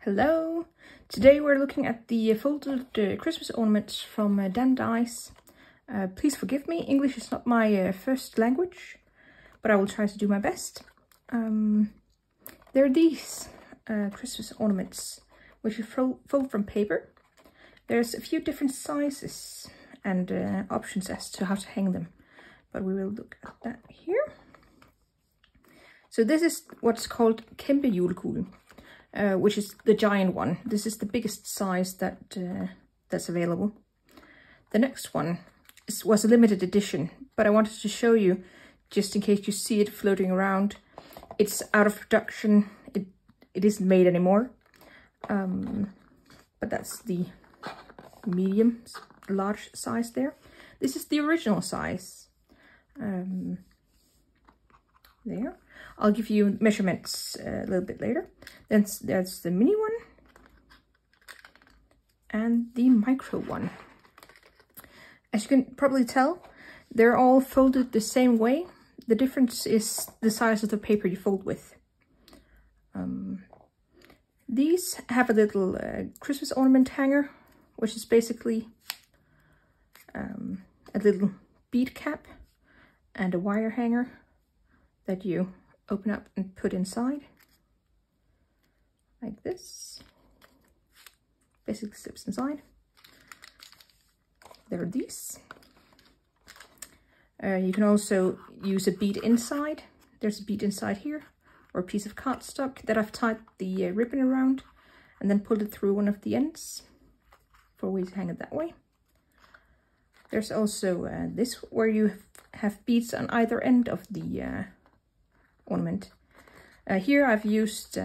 Hello! Today we're looking at the folded Christmas ornaments from Danish. Please forgive me, English is not my first language, but I will try to do my best. There are these Christmas ornaments, which you fold from paper. There's a few different sizes and options as to how to hang them, but we will look at that here. So this is what's called Foldet Julekugle. Which is the giant one. This is the biggest size that's available. The next one was a limited edition, but I wanted to show you, just in case you see it floating around. It's out of production. It isn't made anymore. But that's the medium, large size there. This is the original size. There. I'll give you measurements a little bit later. Then there's the mini one and the micro one. As you can probably tell, they're all folded the same way. The difference is the size of the paper you fold with. These have a little Christmas ornament hanger, which is basically a little bead cap and a wire hanger that you open up and put inside like this. Basically slips inside. There are these. You can also use a bead inside. There's a bead inside here, or a piece of cardstock that I've tied the ribbon around and then pulled it through one of the ends for a way to hang it that way. There's also this, where you have beads on either end of the ornament. Here I've used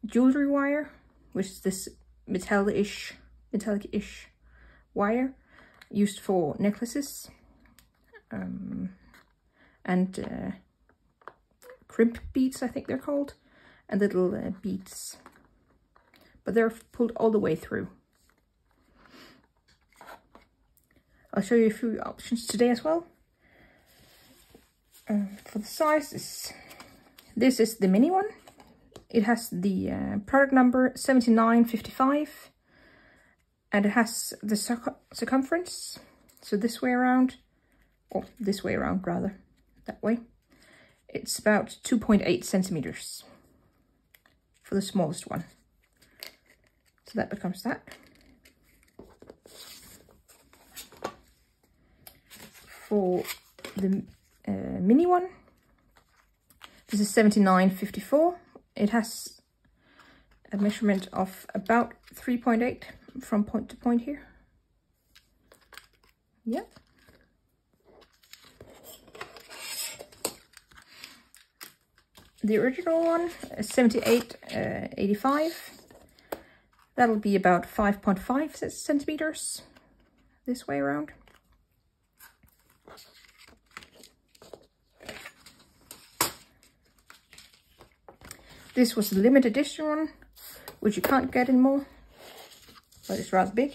jewelry wire, which is this metallic-ish wire used for necklaces and crimp beads, I think they're called, and little beads, but they're pulled all the way through. I'll show you a few options today as well. For the sizes, this is the mini one. It has the product number 7955, and it has the circumference, so this way around, or this way around rather, that way. It's about 2.8 centimeters for the smallest one. So that becomes that. For the mini one, this is 7954. It has a measurement of about 3.8 from point to point here. Yep. The original one is 7885. That'll be about 5.5 centimeters this way around. This was the limited edition one, which you can't get anymore, but it's rather big.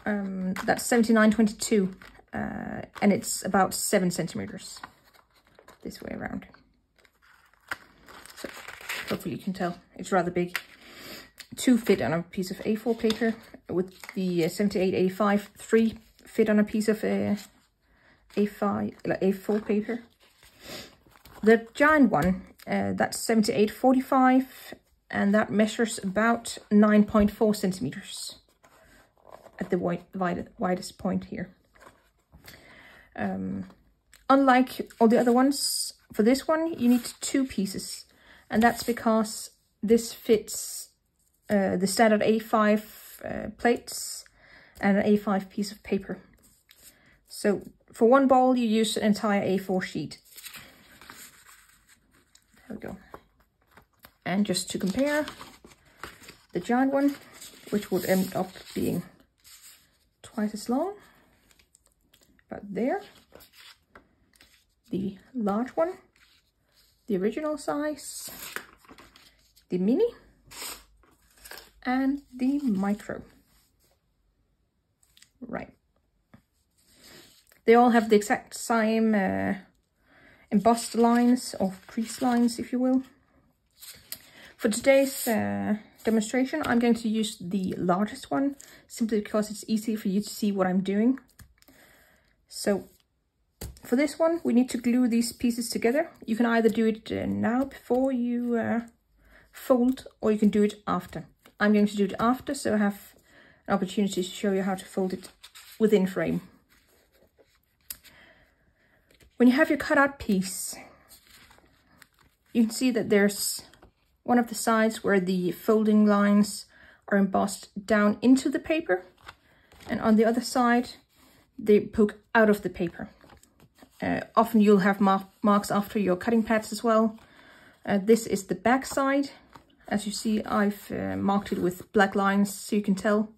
That's 7922, and it's about 7 centimeters this way around. So hopefully you can tell it's rather big. 2 fit on a piece of A4 paper, with the 7885, 3 fit on a piece of A4 paper. The giant one, that's 7845, and that measures about 9.4 centimeters at the widest point here. Unlike all the other ones, for this one you need 2 pieces, and that's because this fits the standard A5 plates and an A5 piece of paper. So for one ball you use an entire A4 sheet. There we go. And just to compare, the giant one, which would end up being twice as long, but there, the large one, the original size, the mini, and the micro. Right. They all have the exact same embossed lines, or crease lines, if you will. For today's demonstration, I'm going to use the largest one, simply because it's easy for you to see what I'm doing. So for this one, we need to glue these pieces together. You can either do it now before you fold, or you can do it after. I'm going to do it after, so I have an opportunity to show you how to fold it within frame. When you have your cutout piece, you can see that there's one of the sides where the folding lines are embossed down into the paper, and on the other side they poke out of the paper. Often you'll have marks after your cutting pads as well. This is the back side. As you see, I've marked it with black lines so you can tell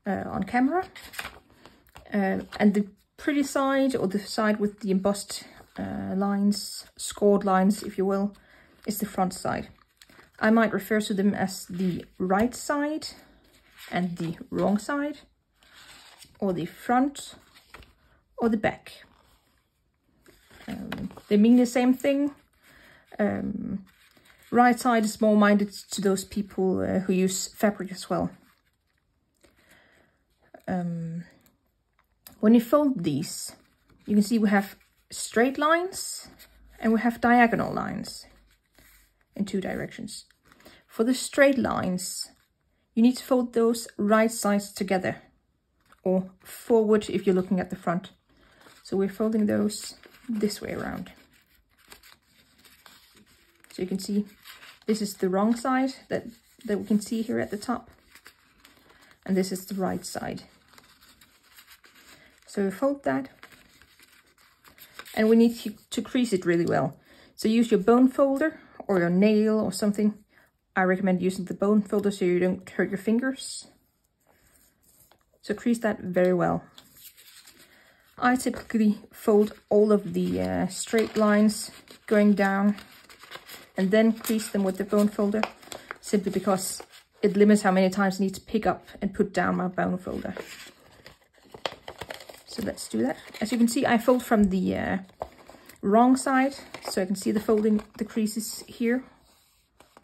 on camera. And the pretty side, or the side with the embossed lines, scored lines if you will, is the front side. I might refer to them as the right side and the wrong side, or the front or the back. They mean the same thing. Right side is more minded to those people who use fabric as well. When you fold these, you can see we have straight lines and we have diagonal lines in two directions. For the straight lines, you need to fold those right sides together, or forward if you're looking at the front. So we're folding those this way around. So you can see this is the wrong side that we can see here at the top, and this is the right side. So we fold that, and we need to crease it really well. So use your bone folder or your nail or something. I recommend using the bone folder so you don't hurt your fingers. So crease that very well. I typically fold all of the straight lines going down and then crease them with the bone folder, simply because it limits how many times I need to pick up and put down my bone folder. So let's do that. As you can see, I fold from the wrong side, so I can see the creases here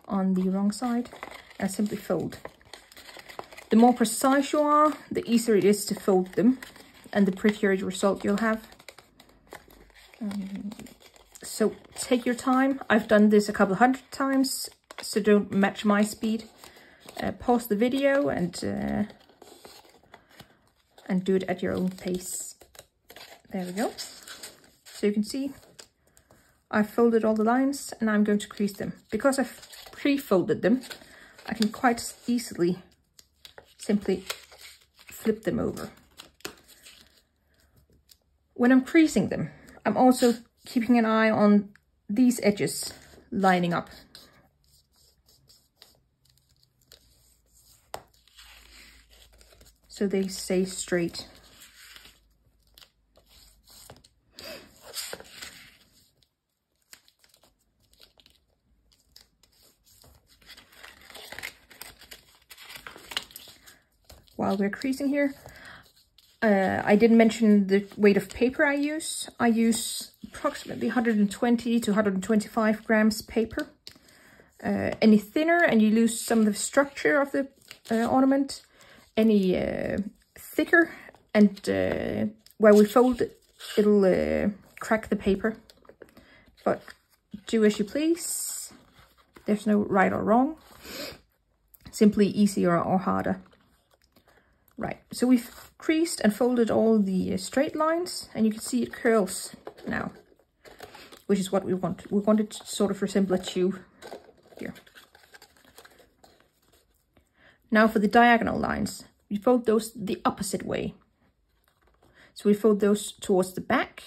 on the wrong side, and I simply fold. The more precise you are, the easier it is to fold them, and the prettier the result you'll have. So take your time. I've done this a couple of 100 times, so don't match my speed. Pause the video and do it at your own pace. There we go. So you can see I've folded all the lines, and I'm going to crease them. Because I've pre-folded them, I can quite easily simply flip them over. When I'm creasing them, I'm also keeping an eye on these edges lining up. So they stay straight. While we're creasing here, I didn't mention the weight of paper I use. I use approximately 120 to 125 grams paper. Any thinner and you lose some of the structure of the ornament. Any thicker and where we fold it, it'll crack the paper. But do as you please. There's no right or wrong. Simply easier or harder. Right, so we've creased and folded all the straight lines, and you can see it curls now, which is what we want. We want it to sort of resemble a tube here. Now for the diagonal lines, we fold those the opposite way. So we fold those towards the back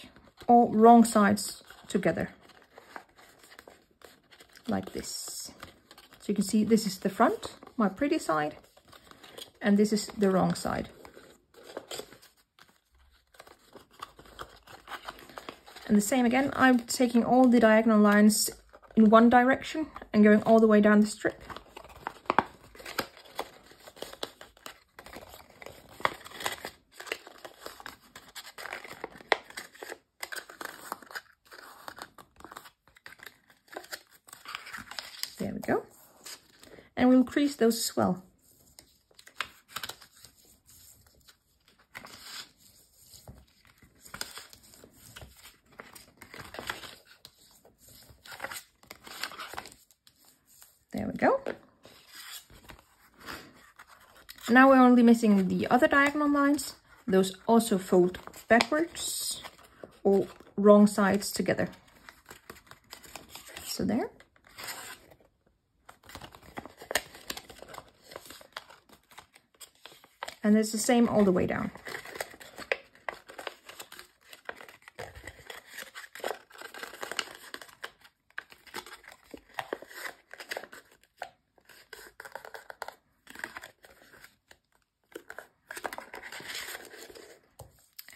or wrong sides together, like this. So you can see this is the front, my pretty side, and this is the wrong side. And the same again, I'm taking all the diagonal lines in one direction and going all the way down the strip. There we go. And we'll crease those as well. There we go. Now we're only missing the other diagonal lines. Those also fold backwards or wrong sides together. So there. And it's the same all the way down.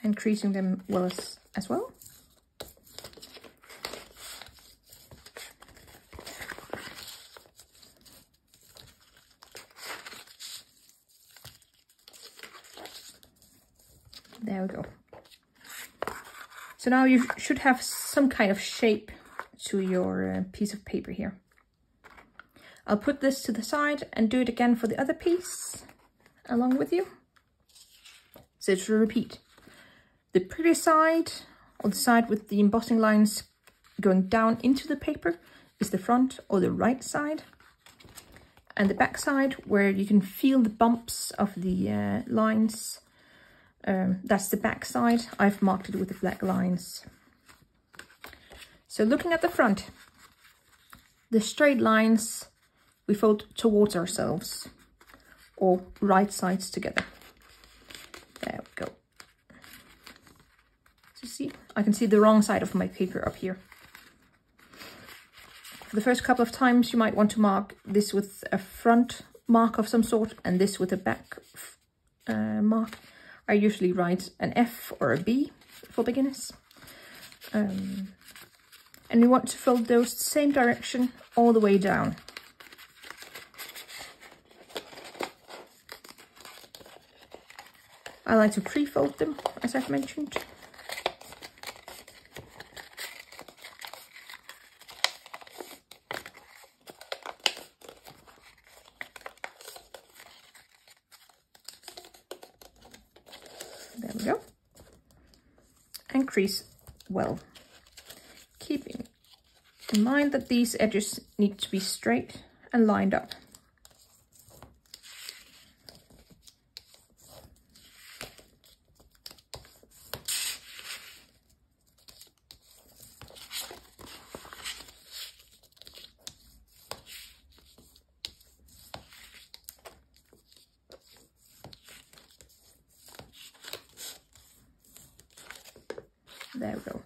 And creasing them well as well. There we go. So now you should have some kind of shape to your piece of paper here. I'll put this to the side and do it again for the other piece along with you. So to repeat. The pretty side, or the side with the embossing lines going down into the paper, is the front or the right side. And the back side, where you can feel the bumps of the lines, that's the back side. I've marked it with the black lines. So looking at the front, the straight lines we fold towards ourselves, or right sides together. There we go. So see, I can see the wrong side of my paper up here. For the first couple of times you might want to mark this with a front mark of some sort and this with a back mark. I usually write an F or a B for beginners. And we want to fold those the same direction all the way down. I like to pre-fold them, as I've mentioned. There we go. And crease well. Keeping in mind that these edges need to be straight and lined up. There we go.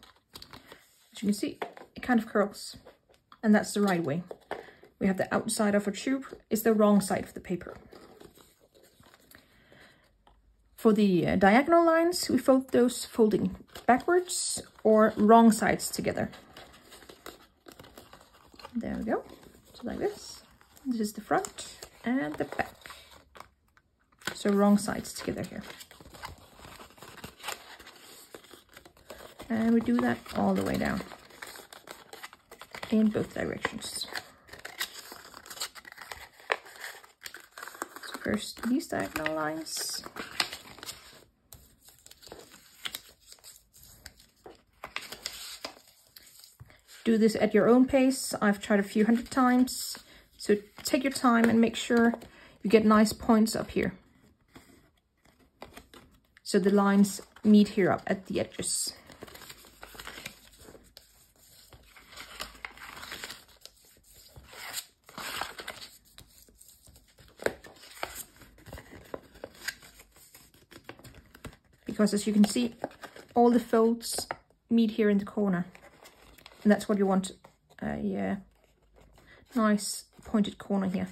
As you can see, it kind of curls, and that's the right way. We have the outside of our tube is the wrong side of the paper. For the diagonal lines, we fold those folding backwards or wrong sides together. There we go. So like this. This is the front and the back. So wrong sides together here. And we do that all the way down in both directions. So first these diagonal lines. Do this at your own pace. I've tried a few hundred times. So take your time and make sure you get nice points up here. So the lines meet here up at the edges. Because as you can see, all the folds meet here in the corner. And that's what you want, a nice pointed corner here.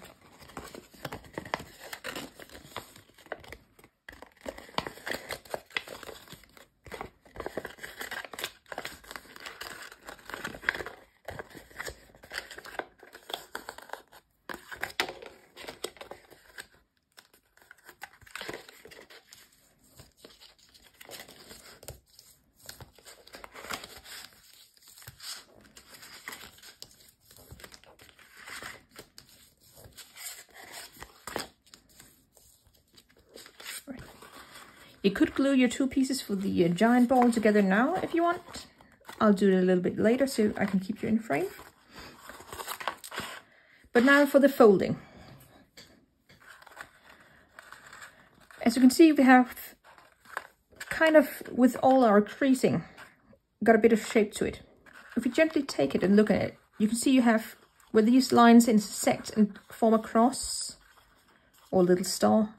You could glue your two pieces for the giant ball together now if you want. I'll do it a little bit later so I can keep you in frame. But now for the folding. As you can see, we have kind of, with all our creasing, got a bit of shape to it. If you gently take it and look at it, you can see you have where these lines intersect and form a cross or a little star.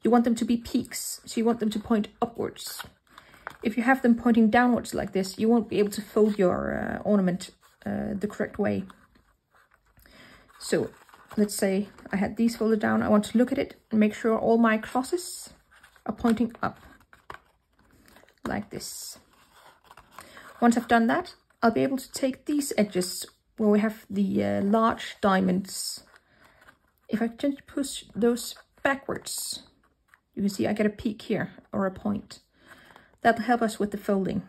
You want them to be peaks, so you want them to point upwards. If you have them pointing downwards like this, you won't be able to fold your ornament the correct way. So let's say I had these folded down. I want to look at it and make sure all my crosses are pointing up like this. Once I've done that, I'll be able to take these edges where we have the large diamonds. If I gently push those backwards, you can see I get a peak here, or a point. That'll help us with the folding.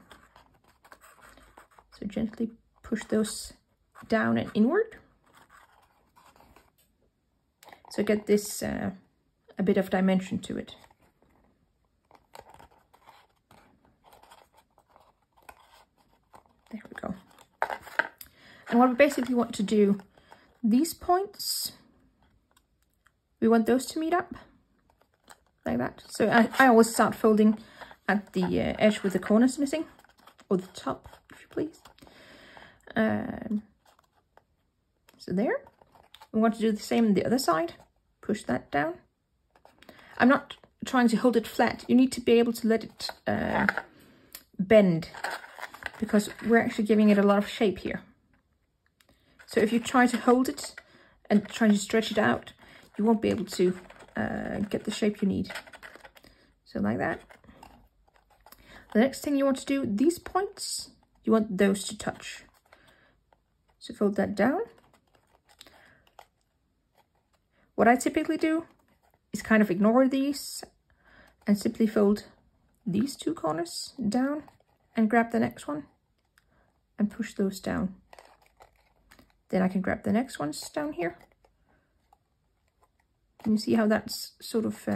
So gently push those down and inward. So get this a bit of dimension to it. There we go. And what we basically want to do, these points, we want those to meet up like that. So I always start folding at the edge with the corners missing, or the top, if you please. So there. We want to do the same on the other side. Push that down. I'm not trying to hold it flat. You need to be able to let it bend, because we're actually giving it a lot of shape here. So if you try to hold it and try to stretch it out, you won't be able to get the shape you need. So like that. The next thing you want to do, these points, you want those to touch. So fold that down. What I typically do is kind of ignore these and simply fold these two corners down and grab the next one and push those down. Then I can grab the next ones down here. Can you see how that's sort of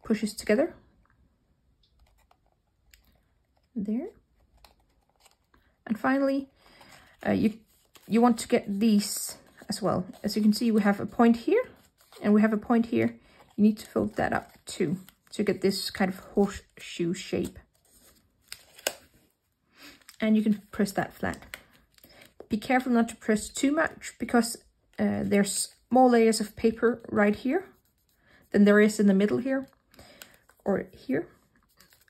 pushes together? There. And finally, you want to get these as well. As you can see, we have a point here and we have a point here. You need to fold that up too to get this kind of horseshoe shape. And you can press that flat. Be careful not to press too much, because there's more layers of paper right here than there is in the middle here or here.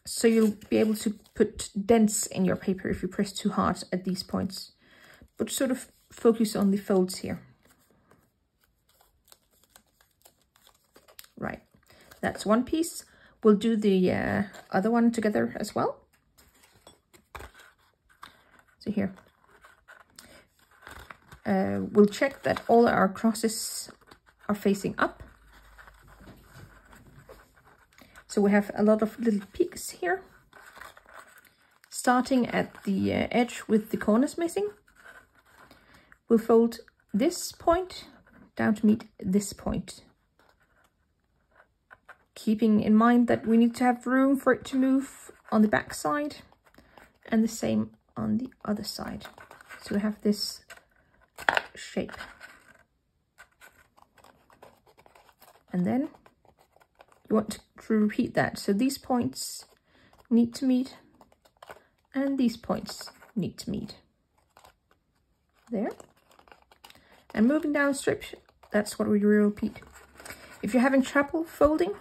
So you'll be able to put dents in your paper if you press too hard at these points. But sort of focus on the folds here. Right, that's one piece. We'll do the other one together as well. So here. We'll check that all our crosses are facing up. So we have a lot of little peaks here. Starting at the edge with the corners missing. We'll fold this point down to meet this point. Keeping in mind that we need to have room for it to move on the back side, and the same on the other side. So we have this shape. And then you want to repeat that. So these points need to meet, and these points need to meet. There. And moving down strip, that's what we repeat. If you're having trouble folding,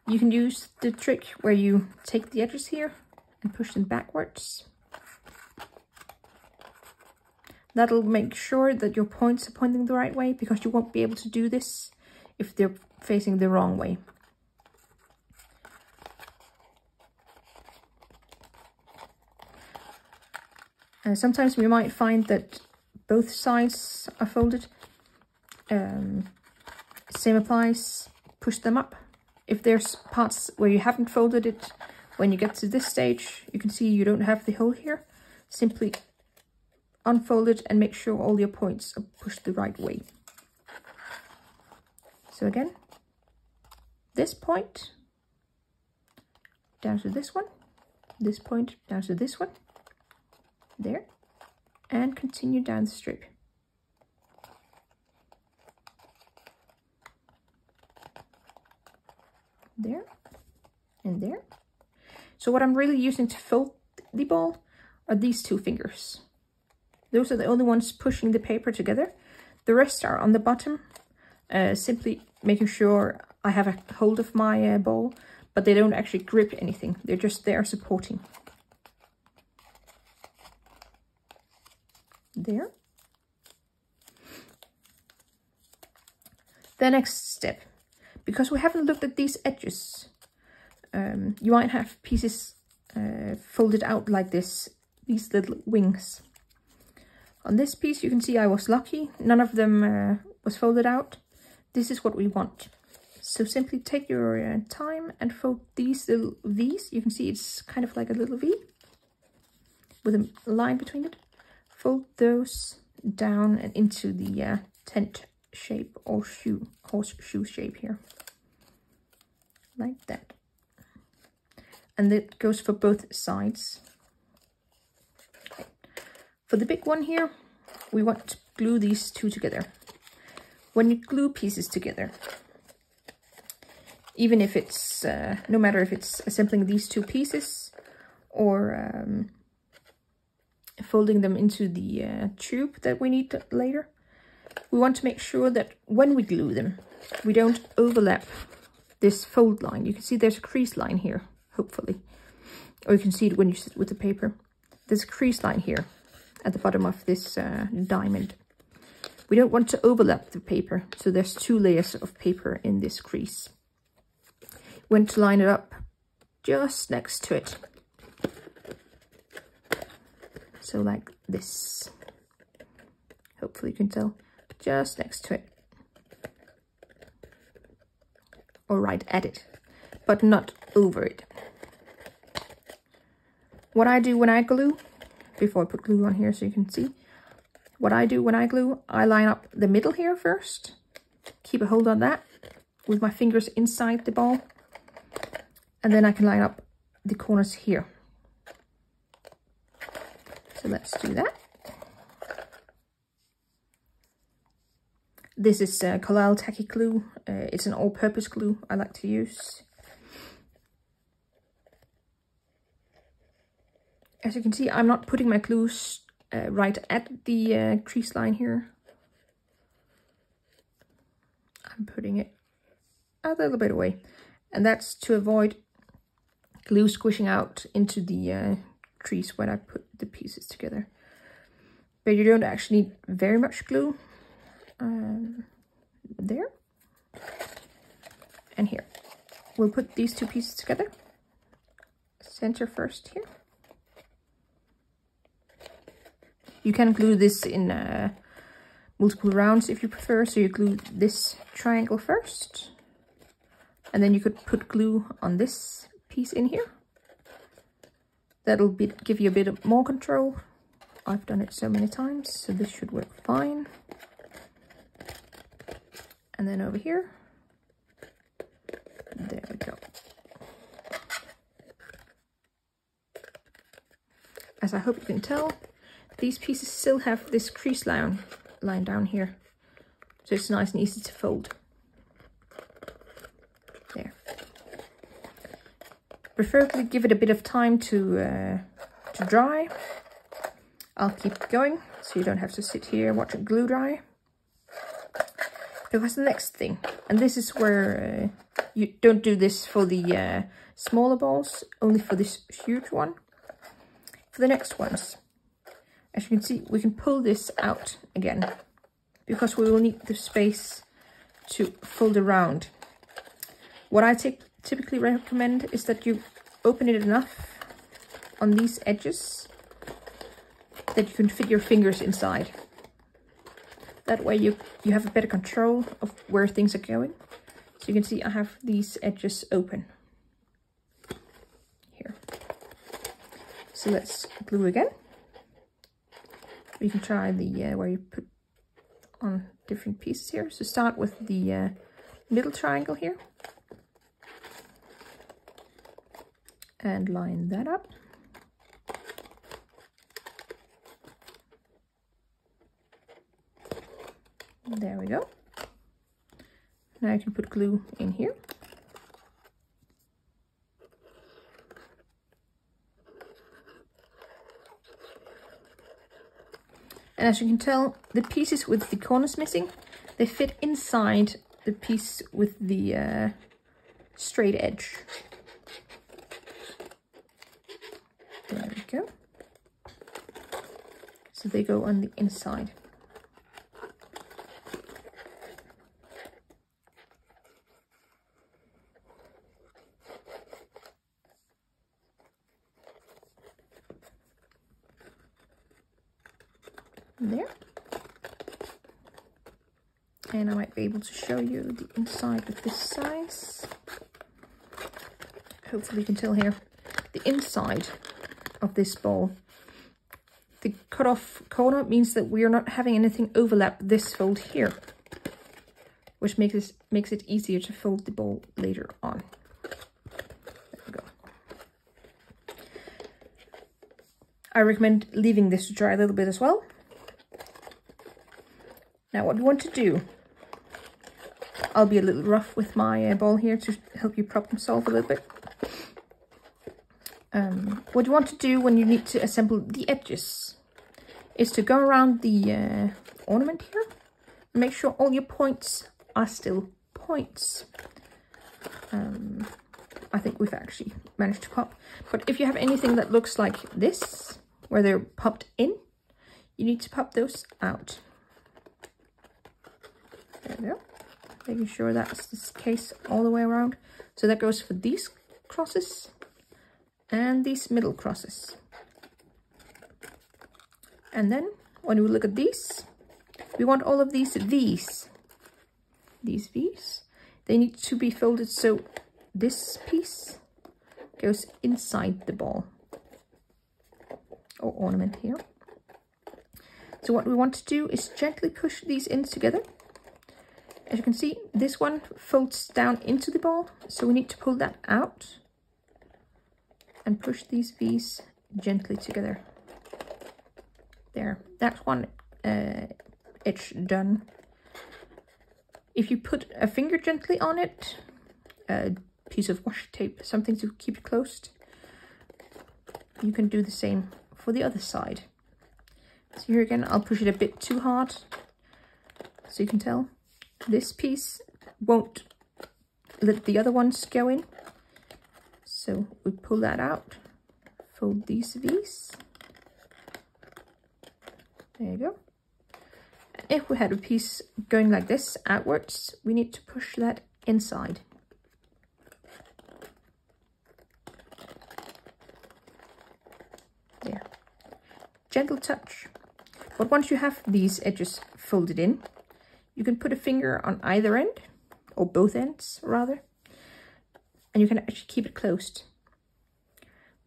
you can use the trick where you take the edges here and push them backwards. That'll make sure that your points are pointing the right way, because you won't be able to do this if they're facing the wrong way. And sometimes we might find that both sides are folded. Same applies, push them up. If there's parts where you haven't folded it, when you get to this stage, you can see you don't have the hole here. Simply unfold it and make sure all your points are pushed the right way. So again, this point down to this one, this point down to this one, there, and continue down the strip. There and there. So what I'm really using to fold the ball are these two fingers. Those are the only ones pushing the paper together. The rest are on the bottom, simply making sure I have a hold of my ball, but they don't actually grip anything. They're just there supporting. There. The next step, because we haven't looked at these edges, you might have pieces folded out like this, these little wings. On this piece you can see I was lucky, none of them was folded out. This is what we want. So simply take your time and fold these little V's. You can see it's kind of like a little V with a line between it. Fold those down and into the tent shape or horseshoe shape here. Like that. And that goes for both sides. Okay. For the big one here, we want to glue these two together. When you glue pieces together, even if it's, no matter if it's assembling these two pieces or folding them into the tube that we need later, we want to make sure that when we glue them, we don't overlap this fold line. You can see there's a crease line here, hopefully. Or you can see it when you sit with the paper. There's a crease line here at the bottom of this diamond. We don't want to overlap the paper, so there's 2 layers of paper in this crease. We want to line it up just next to it. So like this. Hopefully you can tell. Just next to it. Or right at it, but not over it. What I do when I glue, before I put glue on here so you can see, what I do when I glue, I line up the middle here first, keep a hold on that with my fingers inside the ball, and then I can line up the corners here. So let's do that. This is Collal Tacky Glue. It's an all-purpose glue I like to use. As you can see, I'm not putting my glues right at the crease line here. I'm putting it a little bit away. And that's to avoid glue squishing out into the crease when I put the pieces together. But you don't actually need very much glue. There and here. We'll put these 2 pieces together. Center first here. You can glue this in multiple rounds if you prefer. So you glue this triangle first, and then you could put glue on this piece in here. That'll give you a bit more control. I've done it so many times, so this should work fine. And then over here, there we go. As I hope you can tell, these pieces still have this crease line down here, so it's nice and easy to fold. There. Preferably give it a bit of time to dry. I'll keep going, so you don't have to sit here watching glue dry. Because the next thing, and this is where you don't do this for the smaller balls, only for this huge one. For the next ones, as you can see, we can pull this out again, because we will need the space to fold around. What I typically recommend is that you open it enough on these edges that you can fit your fingers inside. That way you have a better control of where things are going. So you can see I have these edges open here. So let's glue again. You can try the where you put on different pieces here. So start with the middle triangle here. and line that up. There we go. Now I can put glue in here. And as you can tell, the pieces with the corners missing, they fit inside the piece with the straight edge. There we go. So they go on the inside. There. And I might be able to show you the inside with this size. Hopefully you can tell here. The inside of this ball, the cut off corner means that we are not having anything overlap this fold here, which makes it easier to fold the ball later on. There we go. I recommend leaving this to dry a little bit as well. Now what you want to do, I'll be a little rough with my ball here to help you problem solve a little bit. What you want to do when you need to assemble the edges is to go around the ornament here and make sure all your points are still points. I think we've actually managed to pop. But if you have anything that looks like this, where they're popped in, you need to pop those out. There we go. Making sure that's the case all the way around. So that goes for these crosses and these middle crosses. And then when we look at these, we want all of these V's. These V's, they need to be folded so this piece goes inside the ball or ornament here. So what we want to do is gently push these in together. As you can see, this one folds down into the ball, so we need to pull that out and push these V's gently together. There, that's one edge done. If you put a finger gently on it, a piece of washi tape, something to keep it closed, you can do the same for the other side. So here again, I'll push it a bit too hard, so you can tell. This piece won't let the other ones go in. So we pull that out, fold these V's. There you go. And if we had a piece going like this outwards, we need to push that inside. There. Gentle touch. But once you have these edges folded in, you can put a finger on either end, or both ends rather, and you can actually keep it closed.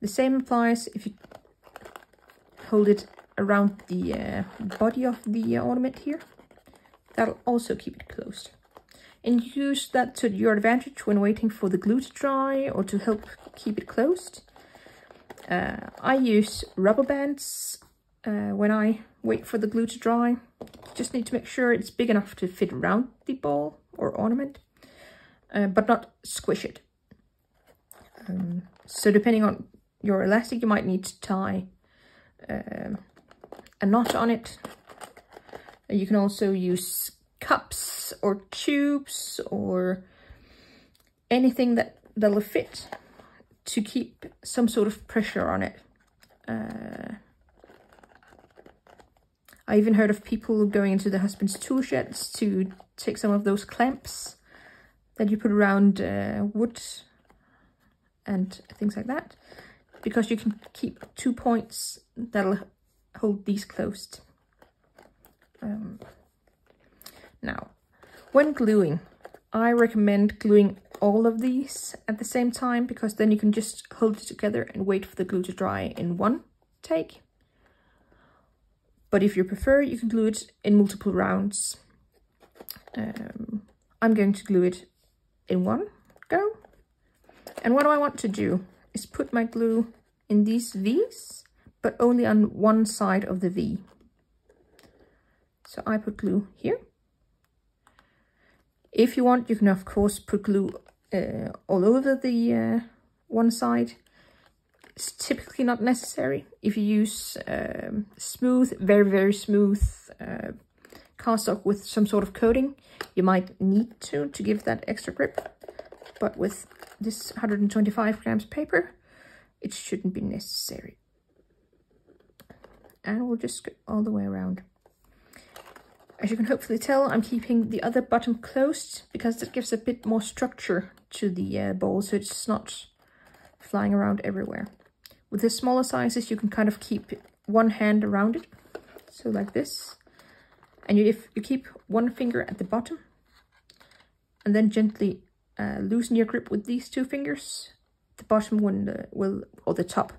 The same applies if you hold it around the body of the ornament here. That'll also keep it closed. And use that to your advantage when waiting for the glue to dry or to help keep it closed. I use rubber bands when I wait for the glue to dry. Just need to make sure it's big enough to fit around the ball or ornament, but not squish it. So depending on your elastic, you might need to tie a knot on it. You can also use cups or tubes or anything that'll fit to keep some sort of pressure on it. I even heard of people going into the husband's tool sheds to take some of those clamps that you put around wood and things like that, because you can keep 2 points that'll hold these closed. Now, when gluing, I recommend gluing all of these at the same time, because then you can just hold it together and wait for the glue to dry in one take. But if you prefer, you can glue it in multiple rounds. I'm going to glue it in one go. And what do I want to do? is put my glue in these V's, but only on one side of the V. So I put glue here. If you want, you can of course put glue all over the one side. It's typically not necessary. If you use smooth, very smooth cardstock with some sort of coating, you might need to give that extra grip. But with this 125 grams paper, it shouldn't be necessary. And we'll just go all the way around. As you can hopefully tell, I'm keeping the other bottom closed because that gives a bit more structure to the ball, so it's not flying around everywhere. With the smaller sizes, you can kind of keep one hand around it, so like this. And if you keep one finger at the bottom, and then gently loosen your grip with these two fingers, the bottom one or the top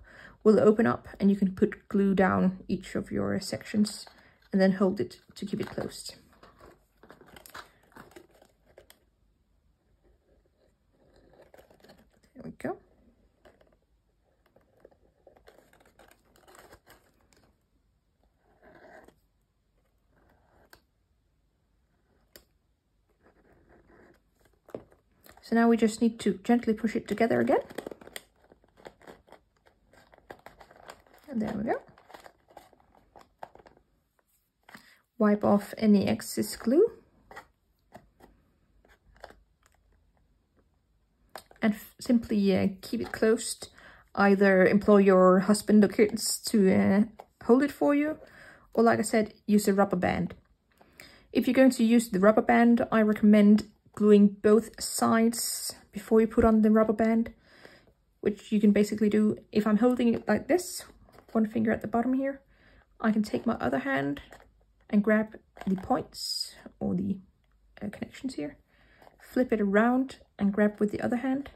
will open up, and you can put glue down each of your sections and then hold it to keep it closed. There we go. So now we just need to gently push it together again. And there we go. Wipe off any excess glue. And simply keep it closed. Either employ your husband or kids to hold it for you, or like I said, use a rubber band. If you're going to use the rubber band, I recommend gluing both sides before you put on the rubber band, which you can basically do. If I'm holding it like this, one finger at the bottom here, I can take my other hand and grab the points or the connections here, flip it around and grab with the other hand,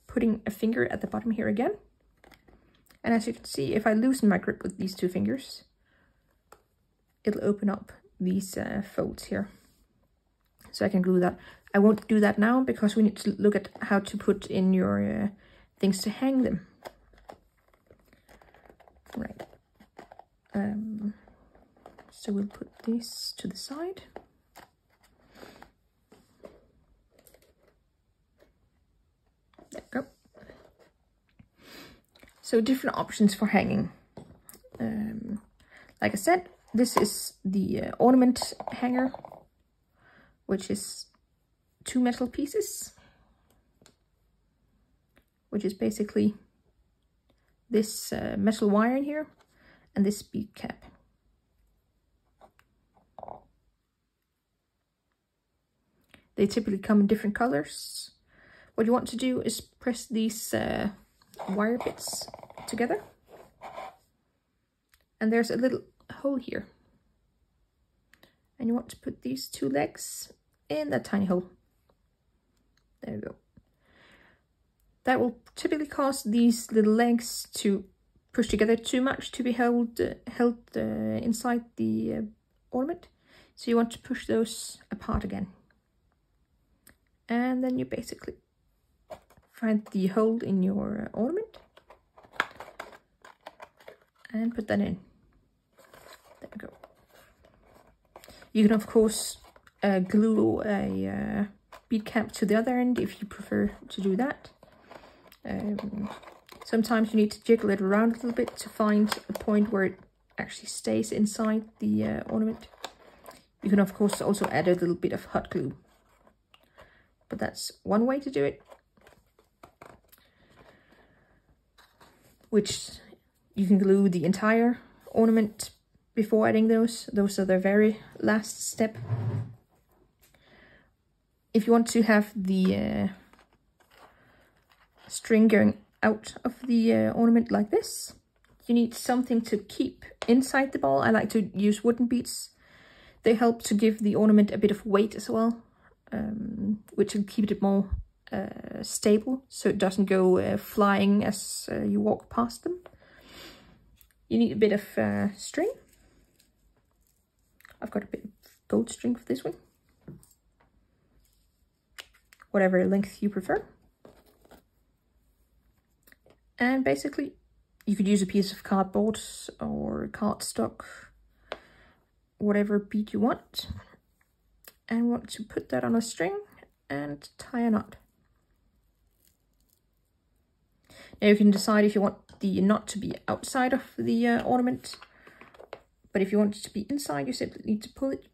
putting a finger at the bottom here again. And as you can see, if I loosen my grip with these two fingers, it'll open up these folds here. So I can glue that. I won't do that now because we need to look at how to put in your things to hang them. Right. So we'll put this to the side. There we go. So different options for hanging. Like I said, this is the ornament hanger, which is 2 metal pieces, which is basically this metal wire in here and this bead cap. They typically come in different colors. What you want to do is press these wire bits together, and there's a little hole here, and you want to put these 2 legs in that tiny hole. There we go. That will typically cause these little legs to push together too much to be held inside the ornament. So you want to push those apart again. And then you basically find the hole in your ornament and put that in. There we go. You can of course glue a bead cap to the other end if you prefer to do that. Sometimes you need to jiggle it around a little bit to find a point where it actually stays inside the ornament. You can of course also add a little bit of hot glue, but that's one way to do it, which you can glue the entire ornament before adding those. Those are the very last step. If you want to have the string going out of the ornament like this, you need something to keep inside the ball. I like to use wooden beads. They help to give the ornament a bit of weight as well, which will keep it more stable, so it doesn't go flying as you walk past them. You need a bit of string. I've got a bit of gold string for this one. Whatever length you prefer. And basically you could use a piece of cardboard or cardstock, whatever bead you want, and want to put that on a string and tie a knot. Now you can decide if you want the knot to be outside of the ornament, but if you want it to be inside, you simply need to pull it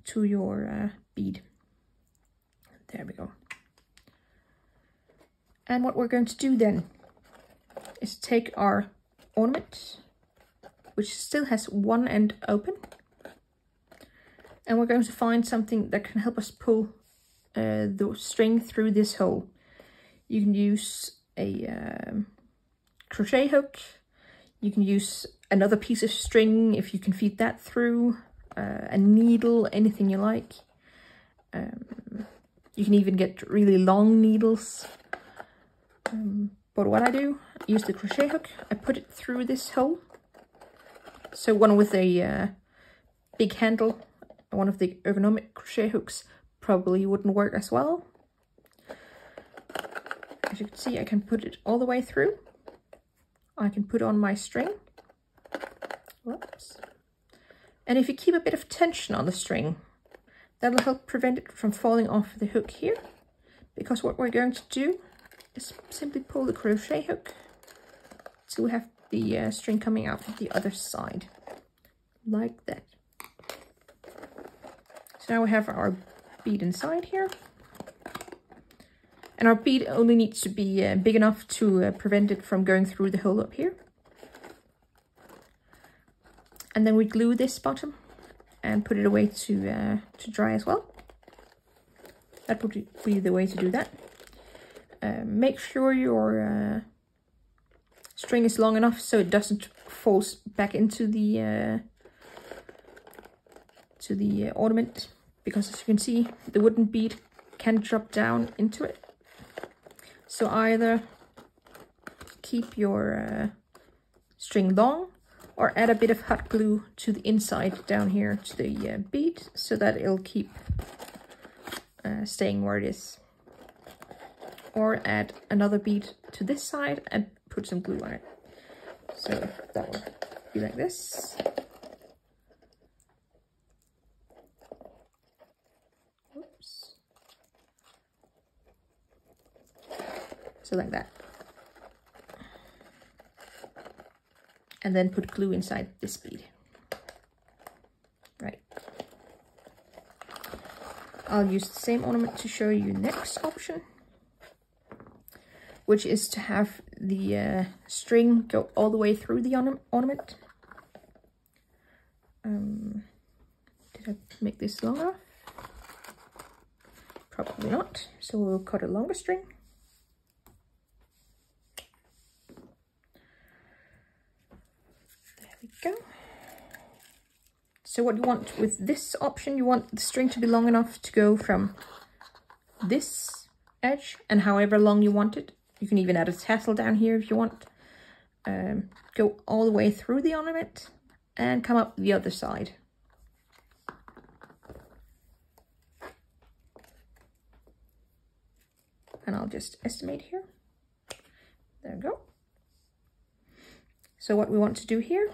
to your bead. There we go. And what we're going to do then is take our ornament, which still has one end open, and we're going to find something that can help us pull the string through this hole. You can use a crochet hook, you can use another piece of string if you can feed that through, a needle, anything you like. You can even get really long needles. But what I do, use the crochet hook, I put it through this hole. So one with a big handle, one of the ergonomic crochet hooks probably wouldn't work as well. As you can see, I can put it all the way through. I can put on my string. Whoops. And if you keep a bit of tension on the string, that'll help prevent it from falling off the hook here. Because what we're going to do is simply pull the crochet hook so we have the string coming out the other side, like that. So now we have our bead inside here. And our bead only needs to be big enough to prevent it from going through the hole up here. And then we glue this bottom and put it away to dry as well. That would be the way to do that. Make sure your string is long enough so it doesn't fall back into the ornament, because as you can see, the wooden bead can drop down into it. So either keep your string long, or add a bit of hot glue to the inside down here to the bead, so that it'll keep staying where it is. Or add another bead to this side and put some glue on it. So that will be like this. Oops. So like that. And then put glue inside this bead. Right. I'll use the same ornament to show you next option, which is to have the string go all the way through the ornament. Did I make this long enough? Probably not, so we'll cut a longer string. There we go. So what you want with this option, you want the string to be long enough to go from this edge, and however long you want it. You can even add a tassel down here if you want. Go all the way through the ornament and come up the other side. And I'll just estimate here. There we go. So what we want to do here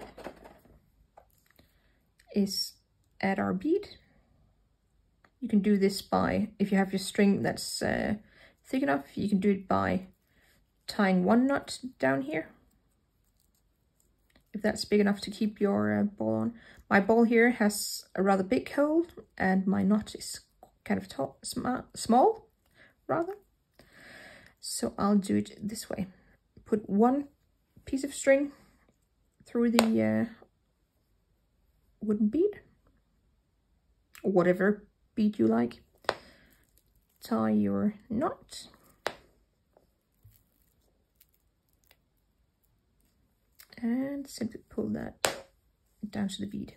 is add our bead. You can do this by, if you have your string that's thick enough, you can do it by tying one knot down here, if that's big enough to keep your ball on. My ball here has a rather big hole and my knot is kind of small rather. So I'll do it this way. Put one piece of string through the wooden bead, or whatever bead you like. Tie your knot. And simply pull that down to the bead.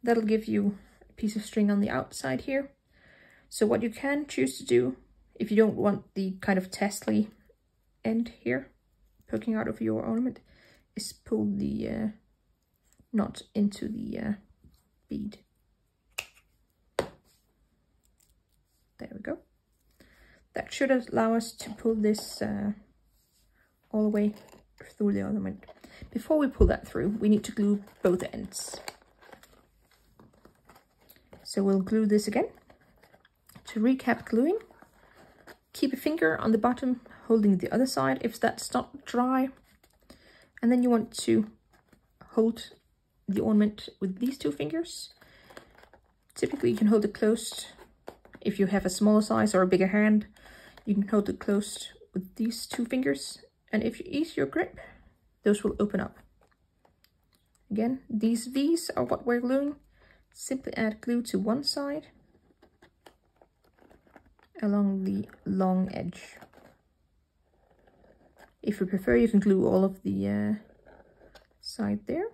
That'll give you a piece of string on the outside here. So what you can choose to do, if you don't want the kind of tassely end here poking out of your ornament, is pull the knot into the bead. There we go. That should allow us to pull this all the way through the ornament. Before we pull that through, we need to glue both ends. So we'll glue this again. To recap gluing, keep a finger on the bottom holding the other side if that's not dry. And then you want to hold the ornament with these two fingers. Typically you can hold it closed. If you have a smaller size or a bigger hand, you can hold it closed with these two fingers. And if you ease your grip, those will open up. Again, these V's are what we're gluing. Simply add glue to one side along the long edge. If you prefer, you can glue all of the side there.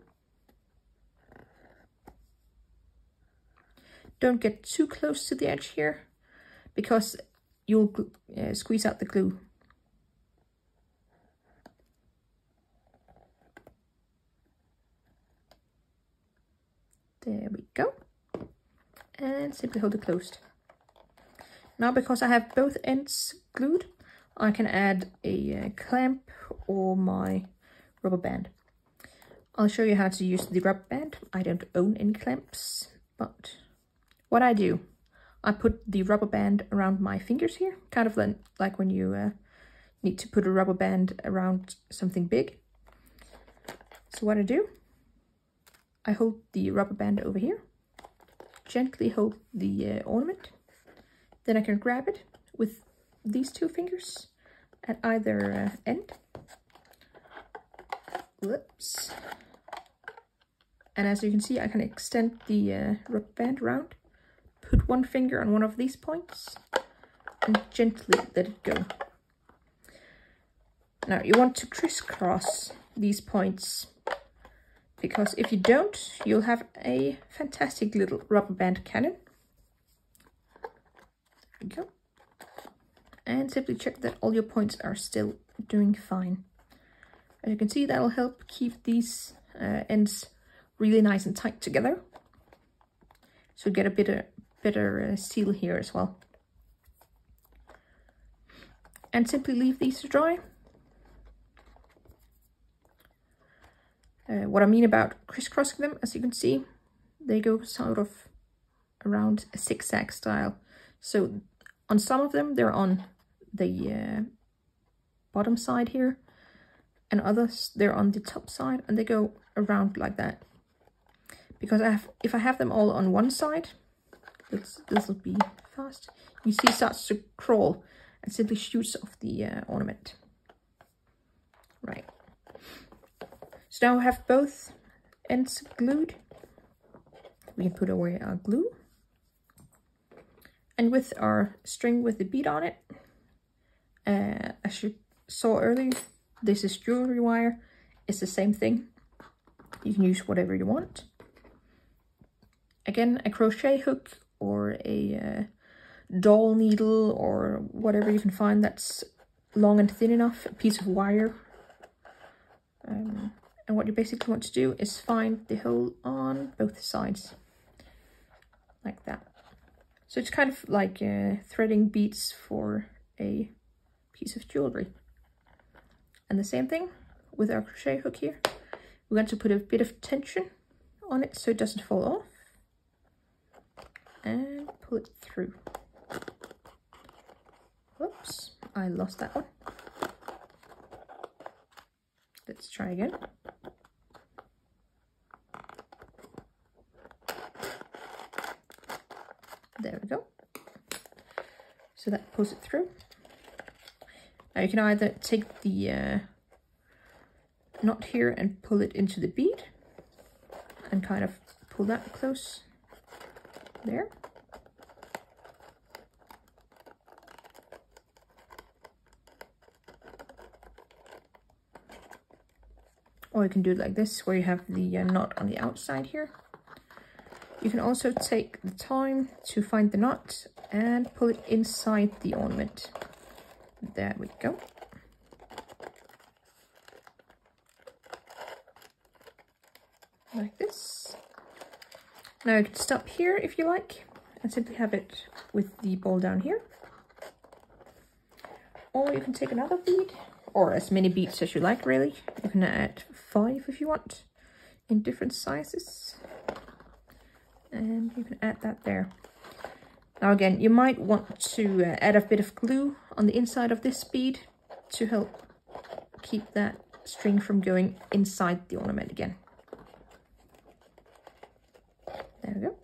Don't get too close to the edge here, because you'll squeeze out the glue. There we go. And simply hold it closed. Now, because I have both ends glued, I can add a clamp or my rubber band. I'll show you how to use the rubber band. I don't own any clamps, but what I do, I put the rubber band around my fingers here, kind of like when you need to put a rubber band around something big. So what I do, I hold the rubber band over here, gently hold the ornament, then I can grab it with these two fingers at either end. Whoops. And as you can see, I can extend the rubber band around, put one finger on one of these points, and gently let it go. Now you want to crisscross these points, because if you don't, you'll have a fantastic little rubber band cannon. There we go. And simply check that all your points are still doing fine. As you can see, that'll help keep these ends really nice and tight together. So get a better seal here as well. And simply leave these to dry. What I mean about crisscrossing them, as you can see, they go sort of around a zigzag style. So on some of them, they're on the bottom side here, and others, they're on the top side, and they go around like that. Because if I have them all on one side, this will be fast. You see it starts to crawl and simply shoots off the ornament. Right. So now we have both ends glued. We can put away our glue. And with our string with the bead on it, as you saw earlier, this is jewelry wire. It's the same thing. You can use whatever you want. Again, a crochet hook or a doll needle or whatever you can find that's long and thin enough, a piece of wire. And what you basically want to do is find the hole on both sides, like that. So it's kind of like threading beads for a piece of jewelry. And the same thing with our crochet hook here. We're going to put a bit of tension on it so it doesn't fall off. And pull it through. Whoops, I lost that one. Let's try again. There we go. So that pulls it through. Now you can either take the knot here and pull it into the bead and kind of pull that close there. Or you can do it like this, where you have the knot on the outside here. You can also take the time to find the knot and pull it inside the ornament. There we go. Like this. Now you can stop here if you like, and simply have it with the ball down here. Or you can take another bead, or as many beads as you like, really. You can add 5 if you want, in different sizes. And you can add that there. Now again, you might want to add a bit of glue on the inside of this bead to help keep that string from going inside the ornament again. There we go.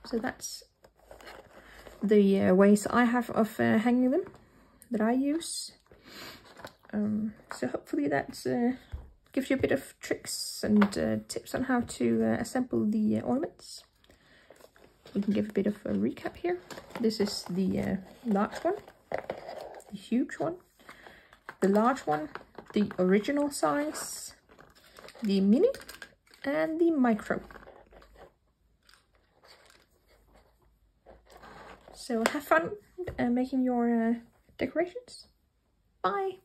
So that's the ways I have of hanging them, that I use. So hopefully that gives you a bit of tricks and tips on how to assemble the ornaments. We can give a bit of a recap here. This is the large one, the huge one, the large one, the original size, the mini, and the micro. So have fun making your decorations. Bye!